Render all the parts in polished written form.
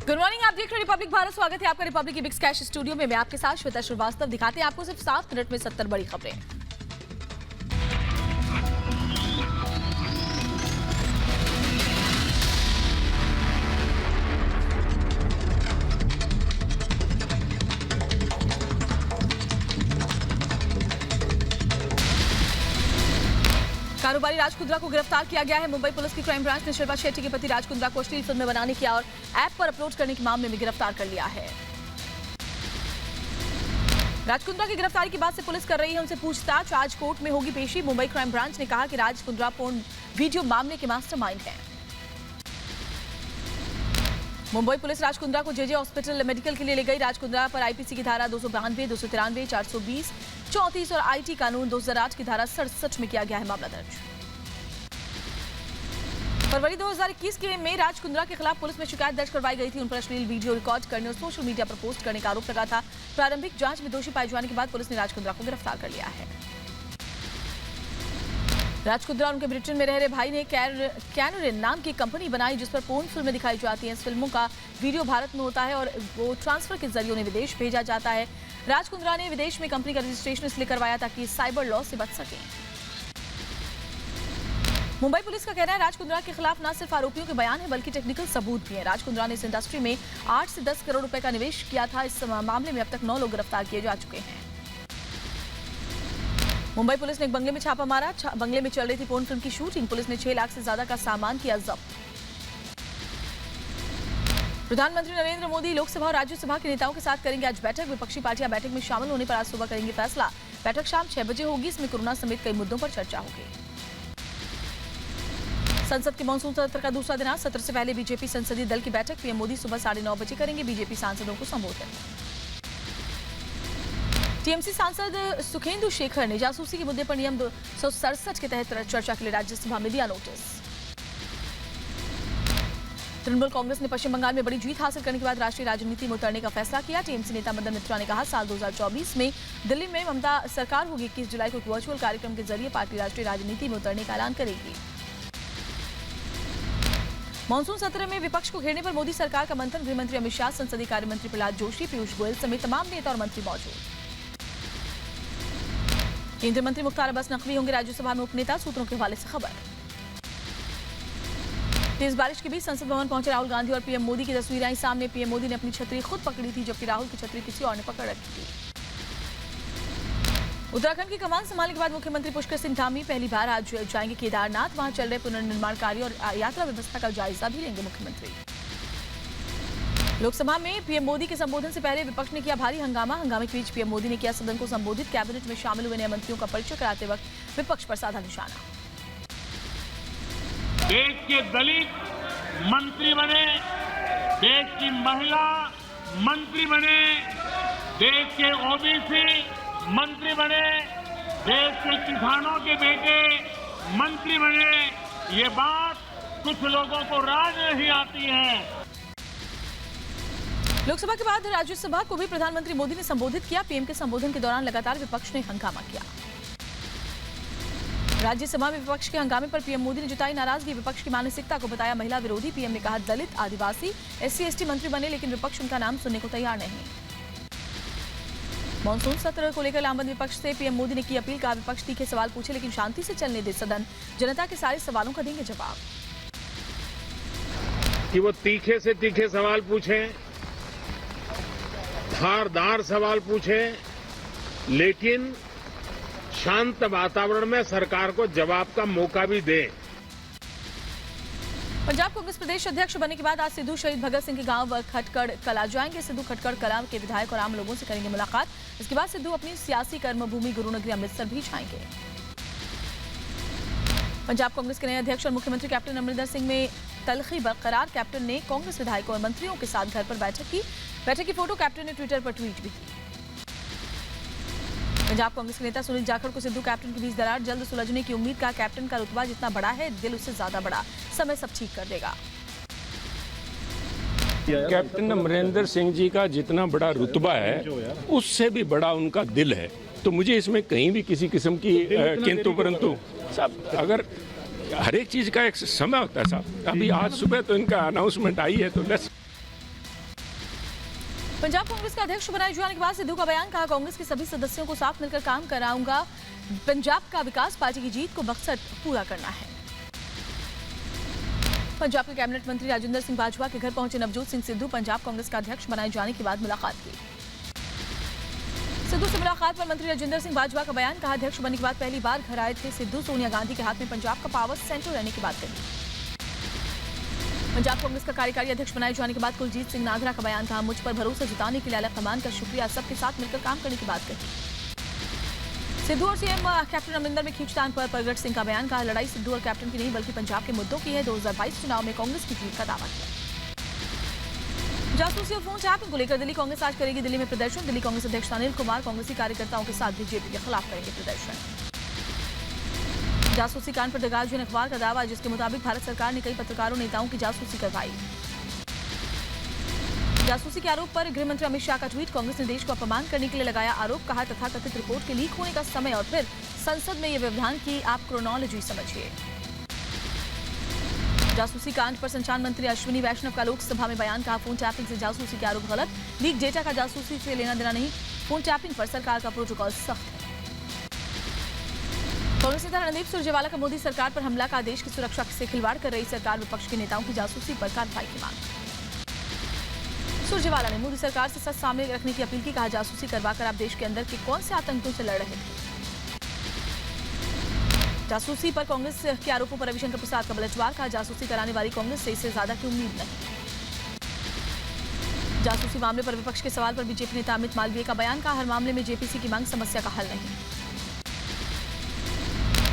Good morning, आप देख रहे हैं रिपब्लिक भारत। स्वागत है आपका रिपब्लिक की बिग स्कैश स्टूडियो में। मैं आपके साथ श्वेता श्रीवास्तव। दिखाते हैं आपको सिर्फ 7 मिनट में 70 बड़ी खबरें। कारोबारी राज कुंद्रा को गिरफ्तार किया गया है। मुंबई पुलिस की क्राइम ब्रांच ने शिल्पा शेट्टी के पति राज कुंद्रा को अश्लील फिल्में बनाने की और ऐप पर अपलोड करने के मामले में गिरफ्तार कर लिया है। राज कुंद्रा की गिरफ्तारी के बाद से पुलिस कर रही है उनसे पूछताछ। आज कोर्ट में होगी पेशी। मुंबई क्राइम ब्रांच ने कहा कि राज कुंद्रा पोर्न वीडियो मामले के मास्टरमाइंड हैं। मुंबई पुलिस राज कुंद्रा को जेजे हॉस्पिटल मेडिकल के लिए ले गई। राज कुंद्रा पर आईपीसी की धारा 292, 293, 420, 34 और आईटी कानून 2008 की धारा 67 में किया गया है मामला दर्ज। फरवरी 2021 में राज कुंद्रा के खिलाफ पुलिस में शिकायत दर्ज करवाई गई थी। उन पर अश्लील वीडियो रिकॉर्ड करने और सोशल मीडिया पर पोस्ट करने का आरोप लगा था। प्रारंभिक जांच में दोषी पाए जाने के बाद पुलिस ने राज कुंद्रा को गिरफ्तार कर लिया है। राज कुंद्रा उनके ब्रिटेन में रह रहे भाई ने कैनोरिन नाम की कंपनी बनाई जिस पर पोर्न फिल्में दिखाई जाती हैं। इस फिल्मों का वीडियो भारत में होता है और वो ट्रांसफर के जरिए उन्हें विदेश भेजा जाता है। राज कुंद्रा ने विदेश में कंपनी का रजिस्ट्रेशन इसलिए करवाया ताकि साइबर लॉ से बच सकें। मुंबई पुलिस का कहना है राज कुंद्रा के खिलाफ न सिर्फ आरोपियों के बयान है बल्कि टेक्निकल सबूत भी है। राज कुंद्रा ने इस इंडस्ट्री में 8 से 10 करोड़ रुपए का निवेश किया था। इस मामले में अब तक 9 लोग गिरफ्तार किए जा चुके हैं। मुंबई पुलिस ने एक बंगले में छापा मारा। बंगले में चल रही थी पोर्न फिल्म की शूटिंग। पुलिस ने 6 लाख से ज्यादा का सामान किया जब्त। प्रधानमंत्री नरेंद्र मोदी लोकसभा और राज्यसभा के नेताओं के साथ करेंगे आज बैठक। विपक्षी पार्टियां बैठक में शामिल होने पर आज सुबह करेंगे फैसला। बैठक शाम 6 बजे होगी। इसमें कोरोना समेत कई मुद्दों पर चर्चा होगी। संसद के मानसून सत्र का दूसरा दिन आज। सत्र से पहले बीजेपी संसदीय दल की बैठक पीएम मोदी सुबह 9:30 बजे करेंगे। बीजेपी सांसदों को संबोधित। टीएमसी सांसद सुखेंदु शेखर ने जासूसी के मुद्दे पर नियम 267 के तहत चर्चा के लिए राज्यसभा में दिया नोटिस। तृणमूल कांग्रेस ने पश्चिम बंगाल में बड़ी जीत हासिल करने के बाद राष्ट्रीय राजनीति में उतरने का फैसला किया। टीएमसी नेता मदन मित्रा ने कहा साल 2024 में दिल्ली में ममता सरकार होगी। 21 जुलाई को एक वर्चुअल कार्यक्रम के जरिए पार्टी राष्ट्रीय राजनीति में उतरने का ऐलान करेगी। मानसून सत्र में विपक्ष को घेरने पर मोदी सरकार का मंथन। गृहमंत्री अमित शाह, संसदीय कार्य मंत्री प्रहलाद जोशी, पीयूष गोयल समेत तमाम नेता और मंत्री मौजूद। केंद्रीय मंत्री मुख्तार अब्बास नकवी होंगे राज्यसभा में उपनेता। सूत्रों के हवाले से खबर। तेज बारिश के बीच संसद भवन पहुंचे राहुल गांधी और पीएम मोदी की तस्वीरें आई सामने। पीएम मोदी ने अपनी छतरी खुद पकड़ी थी जबकि राहुल की छतरी किसी और ने पकड़ रखी थी। उत्तराखंड की कमान संभालने के बाद मुख्यमंत्री पुष्कर सिंह धामी पहली बार आज जाएंगे केदारनाथ। वहां चल रहे पुनर्निर्माण कार्य और यात्रा व्यवस्था का जायजा भी लेंगे मुख्यमंत्री। लोकसभा में पीएम मोदी के संबोधन से पहले विपक्ष ने किया भारी हंगामा। हंगामे के बीच पीएम मोदी ने किया सदन को संबोधित। कैबिनेट में शामिल हुए नए मंत्रियों का परिचय कराते वक्त विपक्ष पर साधा निशाना। देश के दलित मंत्री बने, देश की महिला मंत्री बने, देश के ओबीसी मंत्री बने, देश के किसानों के बेटे मंत्री बने। ये बात कुछ लोगों को राज नहीं आती है। लोकसभा के बाद राज्यसभा को भी प्रधानमंत्री मोदी ने संबोधित किया। पीएम के संबोधन के दौरान लगातार विपक्ष ने हंगामा किया। राज्यसभा में विपक्ष के हंगामे पर पीएम मोदी ने जताई नाराजगी। विपक्ष की मानसिकता को बताया महिला विरोधी। पीएम ने कहा दलित, आदिवासी, SC/ST मंत्री बने लेकिन विपक्ष उनका नाम सुनने को तैयार नहीं। मानसून सत्र को लेकर लामबंद विपक्ष से पीएम मोदी ने की अपील। कहा विपक्ष तीखे सवाल पूछे लेकिन शांति से चलने दे सदन। जनता के सारे सवालों का देंगे जवाब। कि वो तीखे से तीखे सवाल पूछें, धारदार सवाल पूछें, लेकिन शांत वातावरण में सरकार को जवाब का मौका भी दें। पंजाब कांग्रेस प्रदेश अध्यक्ष बनने के बाद आज सिद्धू शहीद भगत सिंह के गांव खटकड़ कला जाएंगे। सिद्धू खटकड़ कला के विधायक और आम लोगों से करेंगे मुलाकात। इसके बाद सिद्धू अपनी सियासी कर्मभूमि गुरुनगरी अमृतसर भी जाएंगे। पंजाब कांग्रेस के नए अध्यक्ष और मुख्यमंत्री कैप्टन अमरिंदर सिंह में तलखी बरकरार। कैप्टन ने कांग्रेस विधायकों और मंत्रियों के साथ घर पर बैठक की। बैठक की फोटो कैप्टन ने ट्विटर पर ट्वीट भी की। पंजाब कांग्रेस के नेता सुनील जाखड़ को सिद्धू कैप्टन के बीच दरार जल्द सुलझने की उम्मीद। का कैप्टन का रुतबा जितना बड़ा है दिल उससे ज्यादा बड़ा, समय सब ठीक कर देगा। कैप्टन अमरिंदर सिंह जी का जितना बड़ा रुतबा है उससे भी बड़ा उनका दिल है। तो मुझे इसमें कहीं भी किसी किस्म की किंतु परंतु साहब, अगर हर एक चीज का एक समय होता है साहब। अभी आज सुबह तो इनका अनाउंसमेंट आई है तो लेट्स पंजाब कांग्रेस का अध्यक्ष बनाए जाने के बाद सिद्धू का बयान, कहा कांग्रेस के सभी सदस्यों को साथ मिलकर काम कराऊंगा। पंजाब का विकास, पार्टी की जीत को मकसद पूरा करना है। पंजाब के कैबिनेट मंत्री राजेंद्र सिंह बाजवा के घर पहुंचे नवजोत सिंह सिद्धू, पंजाब कांग्रेस का अध्यक्ष बनाए जाने के बाद मुलाकात की। सिद्धू से मुलाकात पर मंत्री राजेंद्र सिंह बाजवा का बयान, कहा अध्यक्ष बनने के बाद पहली बार घर आए थे सिद्धू, सोनिया गांधी के हाथ में पंजाब का पावर सेंटर रहने की बात कही। पंजाब कांग्रेस का कार्यकारी अध्यक्ष बनाए जाने के बाद कुलजीत सिंह नागरा का बयान, कहा मुझ पर भरोसा जताने के लिए आला कमान का शुक्रिया, सबके साथ मिलकर काम करने की बात कही। सिद्धू और सीएम कैप्टन अमरिंदर में खींचतान पर प्रगट सिंह का बयान, कहा लड़ाई सिद्धू और कैप्टन की नहीं बल्कि पंजाब के मुद्दों की है। 2022 चुनाव में कांग्रेस की जीत का दावा किया। जासूसी और फोन टैपिंग को लेकर दिल्ली कांग्रेस आज करेगी दिल्ली में प्रदर्शन। दिल्ली कांग्रेस अध्यक्ष अनिल कुमार कांग्रेसी कार्यकर्ताओं के साथ बीजेपी के खिलाफ करेंगे प्रदर्शन। जासूसी कांड पर द गार्जियन अखबार का दावा, जिसके मुताबिक भारत सरकार ने कई पत्रकारों नेताओं की जासूसी करवाई। जासूसी के आरोप पर गृह मंत्री अमित शाह का ट्वीट, कांग्रेस ने देश को अपमान करने के लिए लगाया आरोप, कहा तथाकथित रिपोर्ट के लीक होने का समय और फिर संसद में यह व्यवधान की आप क्रोनोलॉजी समझिए। जासूसी कांड पर संचार मंत्री अश्विनी वैष्णव का लोकसभा में बयान, कहा फोन टैपिंग से जासूसी के आरोप गलत, लीक डेटा का जासूसी से लेना देना नहीं, फोन टैपिंग पर सरकार का प्रोटोकॉल सख्त है। कांग्रेस नेता रणदीप सुरजेवाला का मोदी सरकार पर हमला, का देश की सुरक्षा से खिलवाड़ कर रही सरकार, विपक्ष के नेताओं की जासूसी पर कार्रवाई की मांग। सुरजेवाला ने मोदी सरकार से सच सामने रखने की अपील की, कहा जासूसी करवाकर आप देश के अंदर के कौन से आतंकियों से लड़ रहे थे। जासूसी पर कांग्रेस के आरोपों पर रविशंकर प्रसाद का पलटवार, कहा जासूसी कराने वाली कांग्रेस से इससे ज्यादा की उम्मीद नहीं। जासूसी मामले पर विपक्ष के सवाल पर बीजेपी नेता अमित मालवीय का बयान, कहा हर मामले में जेपीसी की मांग समस्या का हल नहीं।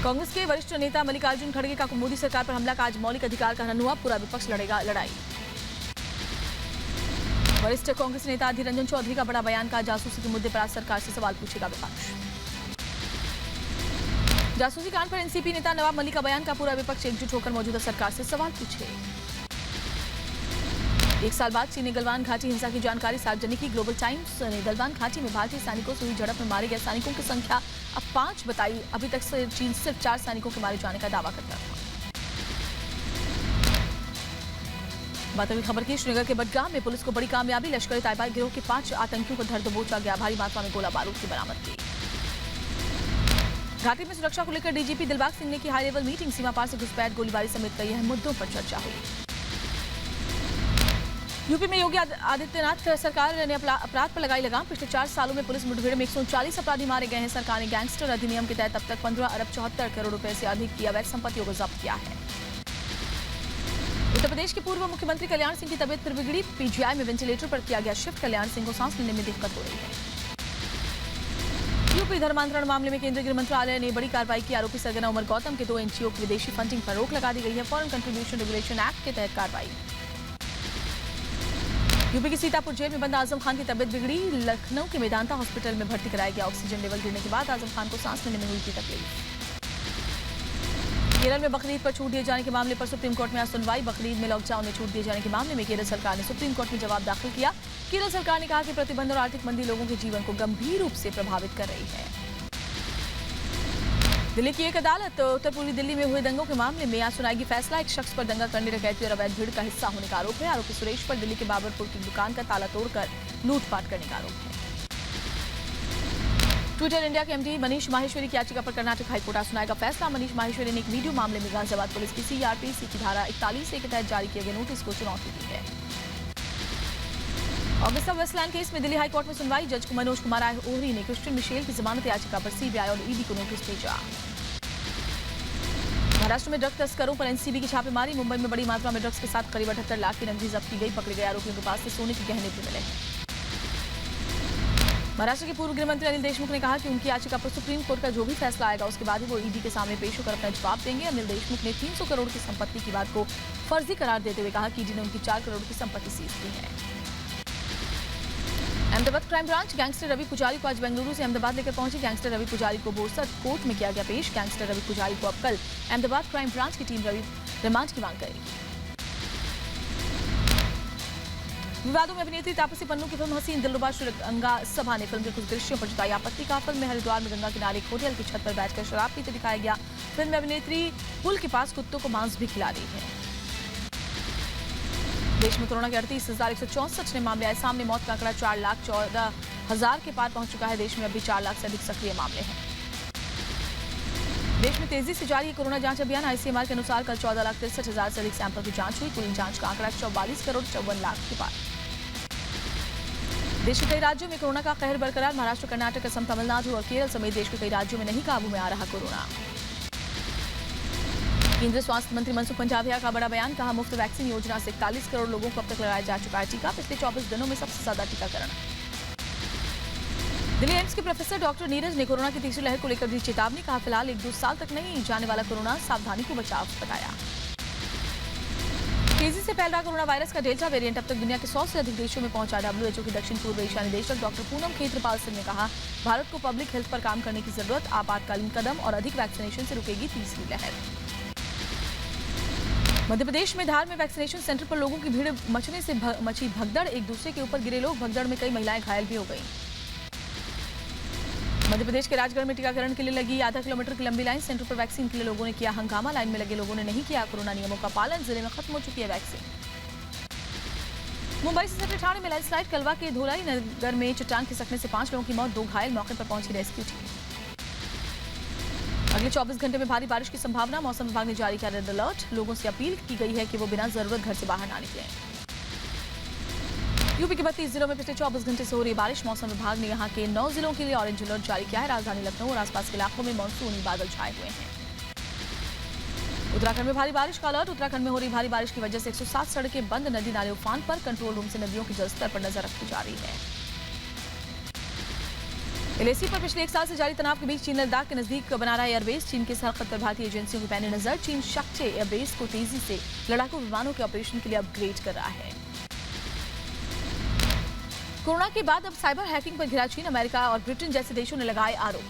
कांग्रेस के वरिष्ठ नेता मल्लिकार्जुन खड़गे का मोदी सरकार पर हमला, का आज मौलिक अधिकार का हनन हुआ, पूरा विपक्ष लड़ेगा लड़ाई। वरिष्ठ कांग्रेस नेता अधीर रंजन चौधरी का बड़ा बयान, का जासूसी के मुद्दे पर आज सरकार से सवाल पूछेगा विपक्ष। जासूसी कांड पर एनसीपी नेता नवाब मलिक का बयान, का पूरा विपक्ष एकजुट होकर मौजूदा सरकार से सवाल पूछे। 1 साल बाद चीन ने गलवान घाटी हिंसा की जानकारी सार्वजनिक की। ग्लोबल टाइम्स ने गलवान घाटी में भारतीय सैनिकों से हुई झड़प में मारे गए सैनिकों की संख्या अब 5 बताई। अभी तक चीन सिर्फ 4 सैनिकों के मारे जाने का दावा करता था। बात अगली खबर की। श्रीनगर के बडगाम में पुलिस को बड़ी कामयाबी, लश्कर तैयबा गिरोह के 5 आतंकियों को धर दबोचा गया, भारी मात्रा में गोला बारूद की बरामद की। घाटी में सुरक्षा को लेकर डीजीपी दिलबाग सिंह ने की हाई लेवल मीटिंग, सीमा पार से घुसपैठ, गोलीबारी समेत कई अहम मुद्दों पर चर्चा हुई। यूपी में योगी आदित्यनाथ सरकार ने अपराध पर लगाई लगाम, पिछले 4 सालों में पुलिस मुठभेड़ में 139 अपराधी मारे गए हैं। सरकार ने गैंगस्टर अधिनियम के तहत अब तक 15 अरब 74 करोड़ रुपए से अधिक की अवैध संपत्तियों को जब्त किया है। उत्तर प्रदेश के पूर्व मुख्यमंत्री कल्याण सिंह की तबियत फिर बिगड़ी, पीजीआई में वेंटिलेटर पर किया गया शिफ्ट, कल्याण सिंह को सांस लेने में दिक्कत हो रही है। यूपी धर्मांतरण मामले में केंद्रीय गृह मंत्रालय ने बड़ी कार्रवाई की, आरोपी सरगना उमर गौतम के 2 एनजीओ की विदेशी फंडिंग पर रोक लगा दी गई है। फॉरेन कंट्रीब्यूशन रेगुलेशन एक्ट के तहत कार्रवाई। यूपी के सीतापुर जेल में बंद आजम खान की तबियत बिगड़ी, लखनऊ के मेदांता हॉस्पिटल में भर्ती कराया गया। ऑक्सीजन लेवल गिरने के बाद आजम खान को सांस लेने में हुई थी तकलीफ। केरल में बकरीद पर छूट दिए जाने के मामले पर सुप्रीम कोर्ट में आज सुनवाई। बकरीद में लॉकडाउन में छूट दिए जाने के मामले में केरल सरकार ने सुप्रीम कोर्ट में जवाब दाखिल किया। केरल सरकार ने कहा कि प्रतिबंध और आर्थिक मंदी लोगों के जीवन को गंभीर रूप से प्रभावित कर रही है। दिल्ली की एक अदालत उत्तर पूर्वी दिल्ली में हुए दंगों के मामले में आज सुनाएगी फैसला। एक शख्स पर दंगा करने, डकैती और अवैध भीड़ का हिस्सा होने का आरोप है। आरोपी सुरेश पर दिल्ली के बाबरपुर की दुकान का ताला तोड़कर लूटपाट करने का आरोप है। ट्विटर इंडिया के एमडी मनीष माहेश्वरी की याचिका पर कर्नाटक हाईकोर्ट आज सुनाएगा फैसला। मनीष माहेश्वरी ने एक वीडियो मामले में गाजियाबाद पुलिस की सीआरपीसी की धारा 41A के तहत जारी किए गए नोटिस को चुनौती दी है। ऑगस्टा वेस्टलैंड केस में दिल्ली हाईकोर्ट में सुनवाई। जज मनोज कुमार ओहरी ने क्रिश्चियन मिशेल की जमानत याचिका पर सीबीआई और ईडी को नोटिस भेजा। महाराष्ट्र में ड्रग तस्करों पर एनसीबी की छापेमारी। मुंबई में बड़ी मात्रा में ड्रग्स के साथ करीब 78 लाख की नकदी जब्त की गई। पकड़े गए आरोपियों के पास से सोने के गहने भी मिले हैं। महाराष्ट्र के पूर्व गृह मंत्री अनिल देशमुख ने कहा कि उनकी याचिका पर सुप्रीम कोर्ट का जो भी फैसला आएगा उसके बाद ही वो ईडी के सामने पेश होकर अपना जवाब देंगे। अनिल देशमुख ने 300 करोड़ की संपत्ति की बात को फर्जी करार देते हुए कहा कि ईडी ने उनकी 4 करोड़ की संपत्ति सीज की है। Ahmedabad crime branch gangster Ravi Pujari को आज बेंगलुरु से अहमदाबाद लेकर पहुंची। गैंगस्टर रवि पुजारी को बोरसद कोर्ट में किया गया पेश। गैंगस्टर रवि पुजारी को अब कल अहमदाबाद क्राइम ब्रांच की टीम रिमांड की मांग करेगी। विवादों में अभिनेत्री तापसी पन्नू की फिल्म हसीन दिलरुबा गंगा सभा ने फिल्म के कुछ दृश्यों पर जताई आपत्ति। का फिल्म में हरिद्वार में गंगा किनारे एक होटल की छत पर बैठकर शराब पीते दिखाया गया। फिल्म में अभिनेत्री पुल के पास कुत्तों को मांस भी खिला रही है। देश में कोरोना के 38,164 नए मामले आए सामने। मौत का आंकड़ा 4,14,000 के पार पहुंच चुका है। देश में अभी 4 लाख से अधिक सक्रिय मामले हैं। देश में तेजी से जारी है कोरोना जांच अभियान। आईसीएमआर के अनुसार कल 14,63,000 से अधिक सैंपल की जांच हुई। कुल जांच का आंकड़ा 44,54,00,000 के पार। देश के कई राज्यों में कोरोना का कहर बरकरार। महाराष्ट्र, कर्नाटक, असम, तमिलनाडु और केरल समेत देश के कई राज्यों में नहीं काबू में आ रहा कोरोना। केंद्रीय स्वास्थ्य मंत्री मनसुख मंडाविया का बड़ा बयान। कहा, मुफ्त वैक्सीन योजना से 41 करोड़ लोगों को अब तक लगाया जा चुका है टीका। पिछले 24 दिनों में सबसे ज्यादा टीकाकरण। दिल्ली एम्स के प्रोफेसर डॉक्टर नीरज ने कोरोना की तीसरी लहर को लेकर दी चेतावनी। कहा, फिलहाल 1-2 साल तक नहीं जाने वाला कोरोना, सावधानी को बचाव बताया। तेजी से फैल रहा कोरोना वायरस का डेल्टा वेरिएंट अब तक दुनिया के 100 से अधिक देशों में पहुंचा। WHO की दक्षिण पूर्व एशिया निदेशक डॉक्टर पूनम खेत्रपाल सिंह ने कहा, भारत को पब्लिक हेल्थ पर काम करने की जरूरत। आपातकालीन कदम और अधिक वैक्सीनेशन से रुकेगी तीसरी लहर। मध्य प्रदेश में धार में वैक्सीनेशन सेंटर पर लोगों की भीड़ मचने से मची भगदड़। एक दूसरे के ऊपर गिरे लोग। भगदड़ में कई महिलाएं घायल भी हो गईं। मध्य प्रदेश के राजगढ़ में टीकाकरण के लिए लगी आधा किलोमीटर की लंबी लाइन। सेंटर पर वैक्सीन के लिए लोगों ने किया हंगामा। लाइन में लगे लोगों ने नहीं किया कोरोना नियमों का पालन। जिले में खत्म हो चुकी है वैक्सीन। मुंबई से सटे ठाणे में लैंडस्लाइड। कलवा के धोलाई नगर में चट्टान खिसकने से 5 लोगों की मौत, 2 घायल। मौके पर पहुंची रेस्क्यू टीम। अगले 24 घंटे में भारी बारिश की संभावना। मौसम विभाग ने जारी किया रेड अलर्ट। लोगों से अपील की गई है कि वो बिना जरूरत घर से बाहर ना निकलें। यूपी के 32 जिलों में पिछले 24 घंटे से हो रही बारिश। मौसम विभाग ने यहां के 9 जिलों के लिए ऑरेंज अलर्ट जारी किया है। राजधानी लखनऊ और आसपास के इलाकों में मानसूनी बादल छाए हुए हैं। उत्तराखंड में भारी बारिश का अलर्ट। उत्तराखंड में हो रही भारी बारिश की वजह से 107 सड़कें बंद। नदी नाले उफान पर। कंट्रोल रूम से नदियों के जलस्तर पर नजर रखी जा रही है। एलएसी पर पिछले 1 साल से जारी तनाव के बीच चीन लद्दाख के नजदीक बना रहा एयरबेस। चीन के सरहद पर भारतीय एजेंसियों की पैनी नजर। चीन शक्चे एयरबेस को तेजी से लड़ाकू विमानों के ऑपरेशन के लिए अपग्रेड कर रहा है। कोरोना के बाद अब साइबर हैकिंग पर घिरा चीन। अमेरिका और ब्रिटेन जैसे देशों ने लगाए आरोप।